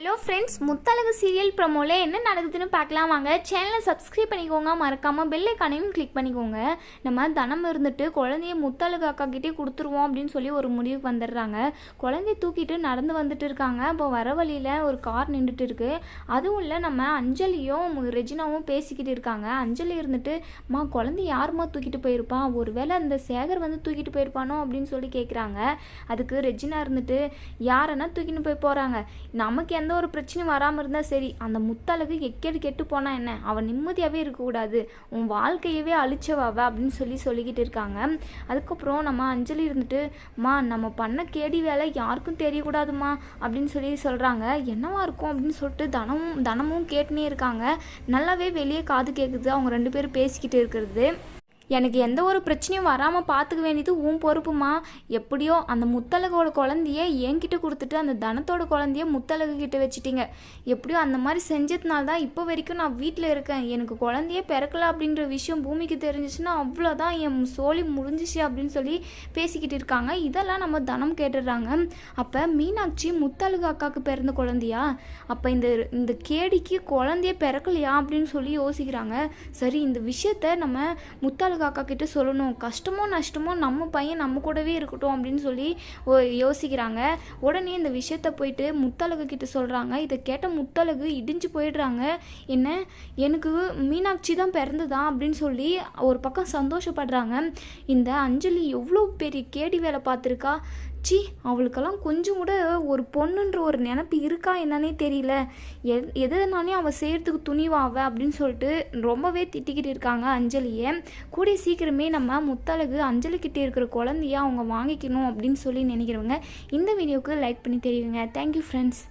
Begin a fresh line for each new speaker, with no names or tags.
Hello friends, Muthazhagu serial ப்ரோமோல என்ன நடக்குதுன்னு பார்க்கலாம் வாங்க. சேனலை சப்ஸ்கிரைப் பண்ணிக்கோங்க, மறக்காமல் பெல் ஐக்கானையும் கிளிக் பண்ணிக்கோங்க. நம்ம தனம் இருந்துட்டு குழந்தைய முத்தழகு அக்கா கிட்டே கொடுத்துருவோம் அப்படின்னு சொல்லி ஒரு முடிவுக்கு வந்துடுறாங்க. குழந்தைய தூக்கிட்டு நடந்து வந்துட்டு இருக்காங்க. அப்போ வர வழியில் ஒரு கார் நின்றுட்டு இருக்கு. அதுவும் இல்லை, நம்ம அஞ்சலியும் ரெஜினாவும் பேசிக்கிட்டு இருக்காங்க. அஞ்சலி இருந்துட்டு, மா குழந்தை யாருமா தூக்கிட்டு போயிருப்பான், ஒருவேளை அந்த சேகர் வந்து தூக்கிட்டு போயிருப்பானோ அப்படின்னு சொல்லி கேட்குறாங்க. அதுக்கு ரெஜினா இருந்துட்டு, யாரன்னா தூக்கிட்டு போய் போகிறாங்க, நமக்கு எந்த ஒரு பிரச்சனையும் வராமல் இருந்தால் சரி, அந்த முத்தழகு எக்கேடு கெட்டு போனால் என்ன, அவன் நிம்மதியாகவே இருக்கக்கூடாது, உன் வாழ்க்கையவே அழிச்சவாவ அப்படின்னு சொல்லிக்கிட்டு இருக்காங்க. அதுக்கப்புறம் நம்ம அஞ்சலி இருந்துட்டு, மா நம்ம பண்ண கேடி வேலை யாருக்கும் தெரியக்கூடாதுமா அப்படின்னு சொல்கிறாங்க. என்னவா இருக்கும் அப்படின்னு சொல்லிட்டு தனமும் கேட்டுனே இருக்காங்க. நல்லாவே வெளியே காது கேட்குது அவங்க ரெண்டு பேரும் பேசிக்கிட்டு இருக்கிறது. எனக்கு எந்த ஒரு பிரச்சனையும் வராமல் பார்த்துக்க வேண்டியது உன் பொறுப்புமா. எப்படியோ அந்த முத்தழகோட குழந்தைய என்கிட்ட கொடுத்துட்டு அந்த தனத்தோட குழந்தைய முத்தழகு கிட்ட வச்சுட்டீங்க. எப்படியோ அந்த மாதிரி செஞ்சதுனால தான் இப்போ வரைக்கும் நான் வீட்டில் இருக்கேன். எனக்கு குழந்தையே பிறக்கல அப்படின்ற விஷயம் பூமிக்கு தெரிஞ்சிச்சுன்னா அவ்வளோதான், என் சோழி முடிஞ்சிச்சு அப்படின்னு சொல்லி பேசிக்கிட்டு இருக்காங்க. இதெல்லாம் நம்ம தனம் கேட்டுடுறாங்க. அப்போ மீனாட்சி முத்தழகு அக்காவுக்கு பிறந்த குழந்தையா, அப்போ இந்த கேடிக்கு குழந்தைய பிறக்கலையா அப்படின்னு சொல்லி யோசிக்கிறாங்க. சரி, இந்த விஷயத்த நம்ம முத்தழகு அக்கா கிட்ட சொல்லணும், கஷ்டமோ நஷ்டமோ நம்ம பையன் நம்ம கூடவே இருக்கட்டும் அப்படின்னு சொல்லி யோசிக்கிறாங்க. உடனே இந்த விஷயத்த போயிட்டு முத்தழகு கிட்ட சொல்கிறாங்க. இதை கேட்ட முத்தழகு இடிஞ்சு போயிடுறாங்க. என்ன, எனக்கு மீனாட்சி தான் பிறந்ததா அப்படின்னு சொல்லி ஒரு பக்கம் சந்தோஷப்படுறாங்க. இந்த அஞ்சலி எவ்வளோ பெரிய கேடி வேலை பார்த்துருக்கா, சி, அவளுக்கெல்லாம் கொஞ்சம் கூட ஒரு பொண்ணுன்ற ஒரு நினப்பு இருக்கா என்னன்னே தெரியல, எதனாலே அவள் செய்கிறதுக்கு துணிவாவ அப்படின்னு சொல்லிட்டு ரொம்பவே திட்டிக்கிட்டு இருக்காங்க அஞ்சலியை. கூடிய சீக்கிரமே நம்ம முத்தழகு அஞ்சலிக்கிட்டே இருக்கிற குழந்தைய அவங்க வாங்கிக்கணும் அப்படின்னு சொல்லி நினைக்கிறவங்க இந்த வீடியோவுக்கு லைக் பண்ணி தெரியுங்க. Thank you friends.